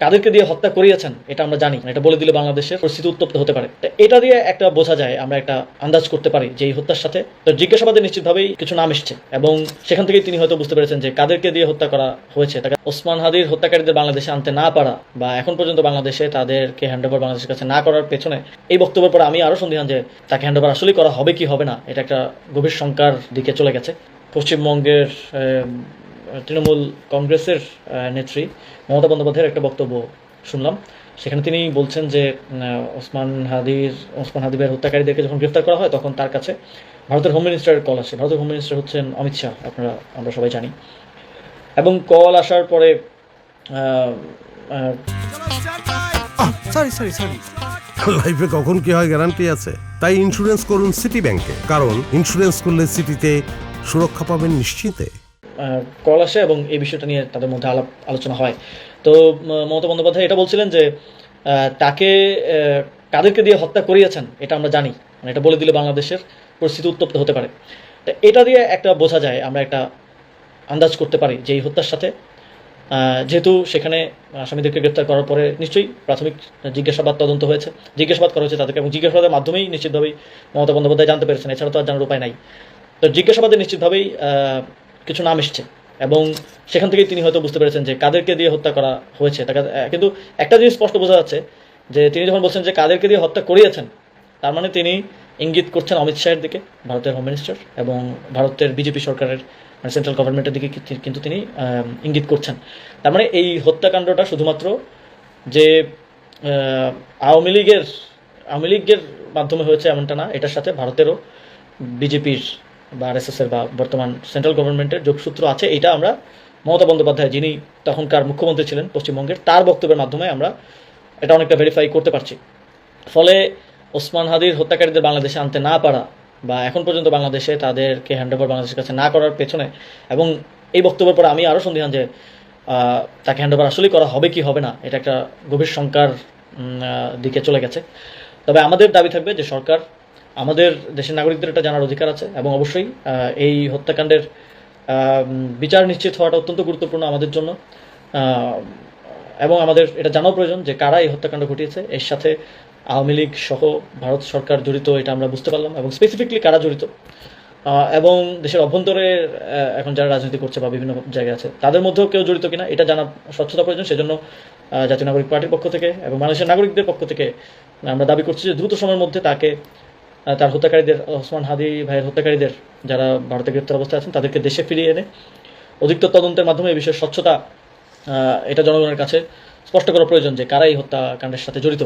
কাদেরকে দিয়ে হত্যা করিয়েছেন এটা আমরা জানি, এটা বলে দিলে বাংলাদেশের পরিস্থিতি উত্তপ্ত হতে পারে। এটা দিয়ে একটা বোঝা যায়, আমরা একটা আন্দাজ করতে পারি যে এই হত্যার সাথে তো জিজ্ঞাসাবাদে নিশ্চিতভাবেই কিছু নাম এসছে এবং সেখান থেকেই তিনি হয়তো বুঝতে পেরেছেন যে কাদেরকে দিয়ে হত্যা করা হয়েছে। তাকে ওসমান হাদির হত্যাকারীদের বাংলাদেশে আনতে না পারা বা এখন পর্যন্ত বাংলাদেশে তাদেরকে হ্যান্ডওভার বাংলাদেশের কাছে না করার পেছনে এই বক্তব্যের পর আমি আরো সন্দিহান যে তাকে হ্যান্ডওভার আসলেই করা হবে কি হবে না, এটা একটা গভীর শঙ্কার দিকে চলে গেছে। পশ্চিমবঙ্গের তৃণমূল কংগ্রেসের নেত্রী মমতা বন্দ্যোপাধ্যায়ের একটা বক্তব্য শুনলাম। সেখানে তিনি বলছেন যে ওসমান হাদিবের হত্যাকারীদেরকে যখন গ্রেফতার করা হয় তখন তার কাছে ভারতের হোম মিনিস্টারের কল আসে। ভারতের হোম মিনিস্টার হচ্ছেন অমিত শাহ, আমরা সবাই জানি। এবং কল আসার পরে লাইফে কখন কি হয় গ্যারান্টি আছে? তাই ইন্স্যুরেন্স করুন সিটি ব্যাংকে, কারণ ইন্স্যুরেন্স করলে সিটিতে সুরক্ষা পাবেন নিশ্চিন্তে। কল আসে এবং এই বিষয়টা নিয়ে তাদের মধ্যে আলোচনা হয়। তো মমতা বন্দ্যোপাধ্যায় এটা বলছিলেন যে তাকে কাদেরকে দিয়ে হত্যা করিয়েছেন এটা আমরা জানি, এটা বলে দিলে বাংলাদেশের পরিস্থিতি উত্তপ্ত হতে পারে। তো এটা দিয়ে একটা বোঝা যায়, আমরা একটা আন্দাজ করতে পারি যে এই হত্যার সাথে যেহেতু সেখানে আসামিদেরকে গ্রেপ্তার করার পরে নিশ্চয়ই প্রাথমিক জিজ্ঞাসাবাদ তদন্ত হয়েছে, জিজ্ঞাসাবাদ করা হয়েছে তাদেরকে এবং জিজ্ঞাসাবাদের মাধ্যমেই নিশ্চিতভাবেই মমতা বন্দ্যোপাধ্যায় জানতে পেরেছেন, এছাড়া তো আর জানার উপায় নাই। তো জিজ্ঞাসাবাদে নিশ্চিতভাবেই কিছু নাম এসছে এবং সেখান থেকেই তিনি হয়তো বুঝতে পেরেছেন যে কাদেরকে দিয়ে হত্যা করা হয়েছে। তাকে কিন্তু একটা জিনিস স্পষ্ট বোঝা যাচ্ছে যে তিনি যখন বলছেন যে কাদেরকে দিয়ে হত্যা করিয়েছেন, তার মানে তিনি ইঙ্গিত করছেন অমিত শাহের দিকে, ভারতের হোম মিনিস্টার, এবং ভারতের বিজেপি সরকারের মানে সেন্ট্রাল গভর্নমেন্টের দিকে কিন্তু তিনি ইঙ্গিত করছেন। তার মানে এই হত্যাকাণ্ডটা শুধুমাত্র যে আওয়ামী লীগের মাধ্যমে হয়েছে এমনটা না, এটার সাথে ভারতেরও বিজেপির বা আরএসএসের বা বর্তমান সেন্ট্রাল গভর্নমেন্টের যোগসূত্র আছে। এটা আমরা মমতা বন্দ্যোপাধ্যায়, যিনি তখনকার মুখ্যমন্ত্রী ছিলেন পশ্চিমবঙ্গের, তার বক্তব্যের মাধ্যমে আমরা এটা অনেকটা ভেরিফাই করতে পারছি। ফলে ওসমান হাদির হত্যাকারীদের বাংলাদেশে আনতে না পারা বা এখন পর্যন্ত বাংলাদেশে তাদেরকে হ্যান্ডওভার বাংলাদেশের কাছে না করার পেছনে এবং এই বক্তব্যের পর আমি আরও সন্দিহান যে তাকে হ্যান্ডওভার আসলেই করা হবে কি হবে না, এটা একটা গভীর শঙ্কার দিকে চলে গেছে। তবে আমাদের দাবি থাকবে যে সরকার, আমাদের দেশের নাগরিকদের এটা জানার অধিকার আছে এবং অবশ্যই এই হত্যাকাণ্ডের বিচার নিশ্চিত হওয়াটা অত্যন্ত গুরুত্বপূর্ণ আমাদের জন্য, এবং আমাদের এটা জানাও প্রয়োজন যে কারা এই হত্যাকাণ্ড ঘটিয়েছে। এর সাথে আওয়ামী লীগ সহ ভারত সরকার জড়িত, এটা আমরা বুঝতে পারলাম, এবং স্পেসিফিকলি কারা জড়িত এবং দেশের অভ্যন্তরে এখন যারা রাজনীতি করছে বা বিভিন্ন জায়গায় আছে তাদের মধ্যেও কেউ জড়িত কিনা এটা জানা স্বচ্ছতা প্রয়োজন। সেজন্য জাতীয় নাগরিক পার্টির পক্ষ থেকে এবং বাংলাদেশের নাগরিকদের পক্ষ থেকে আমরা দাবি করছি যে দ্রুত সময়ের মধ্যে তাকে, তার হত্যাকারীদের, ওসমান হাদি ভাইয়ের হত্যাকারীদের যারা ভারতে গ্রেপ্তার অবস্থায় আছেন তাদেরকে দেশে ফিরিয়ে এনে অধিকতর তদন্তের মাধ্যমে এই বিষয়ের স্বচ্ছতা এটা জনগণের কাছে স্পষ্ট করা প্রয়োজন যে কারা এই হত্যাকাণ্ডের সাথে জড়িত।